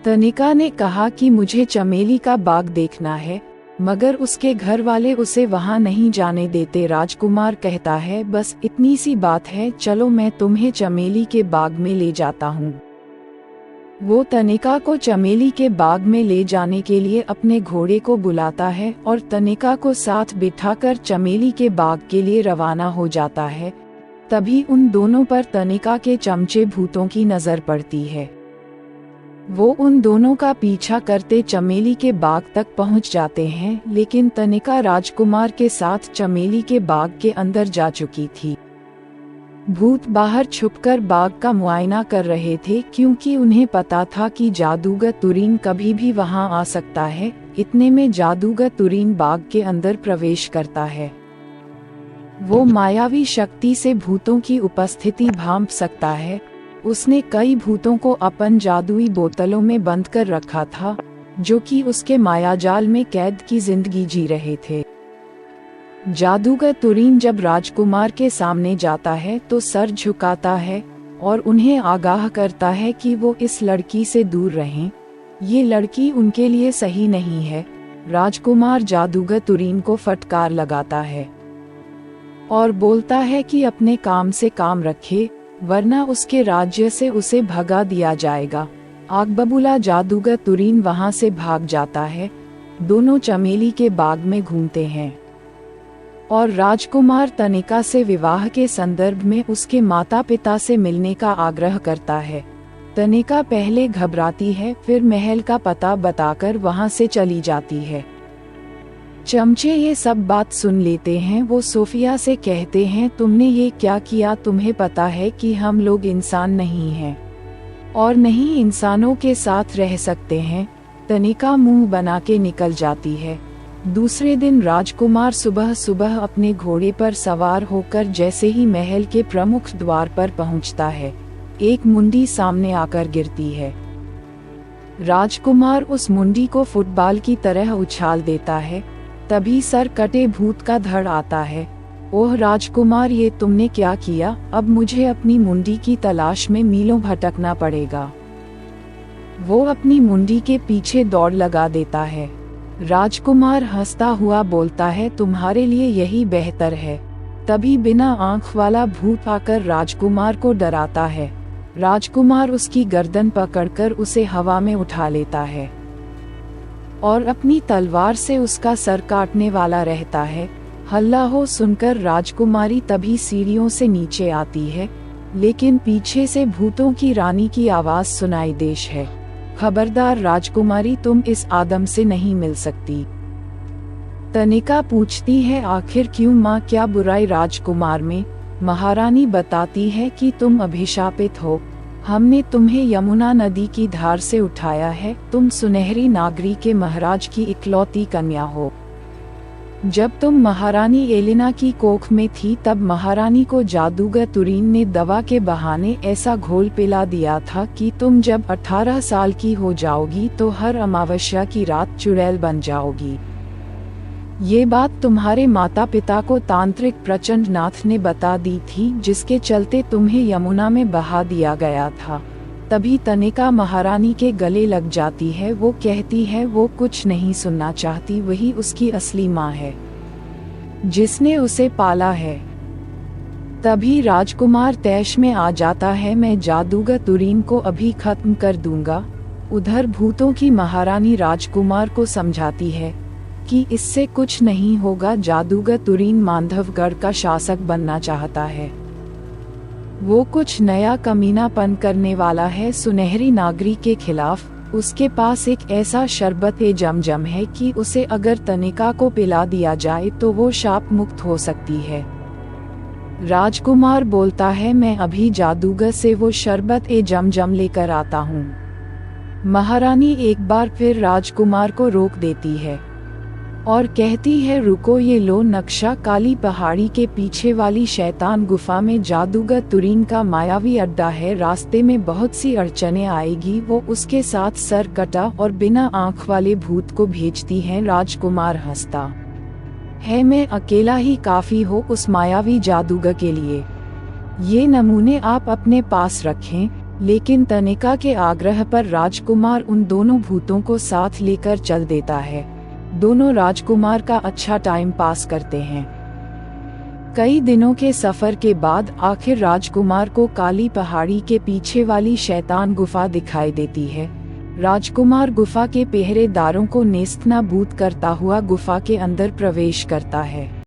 तनिका ने कहा कि मुझे चमेली का बाग देखना है, मगर उसके घर वाले उसे वहां नहीं जाने देते। राजकुमार कहता है, बस इतनी सी बात है, चलो मैं तुम्हें चमेली के बाग में ले जाता हूँ। वो तनिका को चमेली के बाग में ले जाने के लिए अपने घोड़े को बुलाता है और तनिका को साथ बिठाकर चमेली के बाग के लिए रवाना हो जाता है। तभी उन दोनों पर तनिका के चमचे भूतों की नजर पड़ती है। वो उन दोनों का पीछा करते चमेली के बाग तक पहुंच जाते हैं, लेकिन तनिका राजकुमार के साथ चमेली के बाग के अंदर जा चुकी थी। भूत बाहर छुपकर बाग का मुआयना कर रहे थे, क्योंकि उन्हें पता था कि जादूगर तुरीन कभी भी वहां आ सकता है। इतने में जादूगर तुरीन बाग के अंदर प्रवेश करता है। वो मायावी शक्ति से भूतों की उपस्थिति भांप सकता है। उसने कई भूतों को अपन जादुई बोतलों में बंद कर रखा था, जो कि उसके मायाजाल में कैद की जिंदगी जी रहे थे। जादूगर तुरीन जब राजकुमार के सामने जाता है तो सर झुकाता है और उन्हें आगाह करता है कि वो इस लड़की से दूर रहें। ये लड़की उनके लिए सही नहीं है। राजकुमार जादूगर तुरीन को फटकार लगाता है और बोलता है कि अपने काम से काम रखे, वरना उसके राज्य से उसे भगा दिया जाएगा। आग बबूला जादूगर तुरीन वहां से भाग जाता है। दोनों चमेली के बाग में घूमते हैं और राजकुमार तनिका से विवाह के संदर्भ में उसके माता पिता से मिलने का आग्रह करता है। तनिका पहले घबराती है, फिर महल का पता बताकर वहां से चली जाती है। चमचे ये सब बात सुन लेते हैं। वो सोफिया से कहते हैं, तुमने ये क्या किया? तुम्हें पता है कि हम लोग इंसान नहीं हैं और नहीं इंसानों के साथ रह सकते हैं। तनिका मुंह बना के निकल जाती है। दूसरे दिन राजकुमार सुबह सुबह अपने घोड़े पर सवार होकर जैसे ही महल के प्रमुख द्वार पर पहुंचता है, एक मुंडी सामने आकर गिरती है। राजकुमार उस मुंडी को फुटबॉल की तरह उछाल देता है। तभी सर कटे भूत का धड़ आता है। ओह राजकुमार, ये तुमने क्या किया? अब मुझे अपनी मुंडी की तलाश में मीलों भटकना पड़ेगा। वो अपनी मुंडी के पीछे दौड़ लगा देता है। राजकुमार हंसता हुआ बोलता है, तुम्हारे लिए यही बेहतर है। तभी बिना आंख वाला भूत आकर राजकुमार को डराता है। राजकुमार उसकी गर्दन पकड़कर उसे हवा में उठा लेता है और अपनी तलवार से उसका सर काटने वाला रहता है। हल्ला हो सुनकर राजकुमारी तभी सीढ़ियों से नीचे आती है, लेकिन पीछे से भूतों की रानी की आवाज सुनाई देश है, खबरदार राजकुमारी, तुम इस आदम से नहीं मिल सकती। तनिका पूछती है, आखिर क्यों माँ, क्या बुराई राजकुमार में? महारानी बताती है कि तुम अभिशापित हो। हमने तुम्हें यमुना नदी की धार से उठाया है। तुम सुनहरी नागरी के महाराज की इकलौती कन्या हो। जब तुम महारानी एलिना की कोख में थी, तब महारानी को जादूगर तुरीन ने दवा के बहाने ऐसा घोल पिला दिया था कि तुम जब 18 साल की हो जाओगी तो हर अमावस्या की रात चुड़ैल बन जाओगी। ये बात तुम्हारे माता पिता को तांत्रिक प्रचंड नाथ ने बता दी थी, जिसके चलते तुम्हें यमुना में बहा दिया गया था। तभी तनिका महारानी के गले लग जाती है। वो कहती है वो कुछ नहीं सुनना चाहती, वही उसकी असली माँ है जिसने उसे पाला है। तभी राजकुमार तैश में आ जाता है, मैं जादूगर तुरीन को अभी खत्म कर दूंगा। उधर भूतों की महारानी राजकुमार को समझाती है कि इससे कुछ नहीं होगा। जादूगर तुरीन मांधवगढ़ का शासक बनना चाहता है। वो कुछ नया कमीनापन करने वाला है सुनहरी नागरी के खिलाफ। उसके पास एक ऐसा शरबत ए जमजम है कि उसे अगर तनिका को पिला दिया जाए तो वो शाप मुक्त हो सकती है। राजकुमार बोलता है, मैं अभी जादूगर से वो शरबत ए जमजम लेकर आता हूँ। महारानी एक बार फिर राजकुमार को रोक देती है और कहती है, रुको, ये लो नक्शा। काली पहाड़ी के पीछे वाली शैतान गुफा में जादूगर तुरीन का मायावी अड्डा है। रास्ते में बहुत सी अड़चने आएगी। वो उसके साथ सर कटा और बिना आंख वाले भूत को भेजती है। राजकुमार हंसता है, मैं अकेला ही काफी हो उस मायावी जादूगर के लिए। ये नमूने आप अपने पास रखें। लेकिन तनिका के आग्रह पर राजकुमार उन दोनों भूतों को साथ लेकर चल देता है। दोनों राजकुमार का अच्छा टाइम पास करते हैं। कई दिनों के सफर के बाद आखिर राजकुमार को काली पहाड़ी के पीछे वाली शैतान गुफा दिखाई देती है। राजकुमार गुफा के पहरेदारों को नेस्तनाबूद करता हुआ गुफा के अंदर प्रवेश करता है।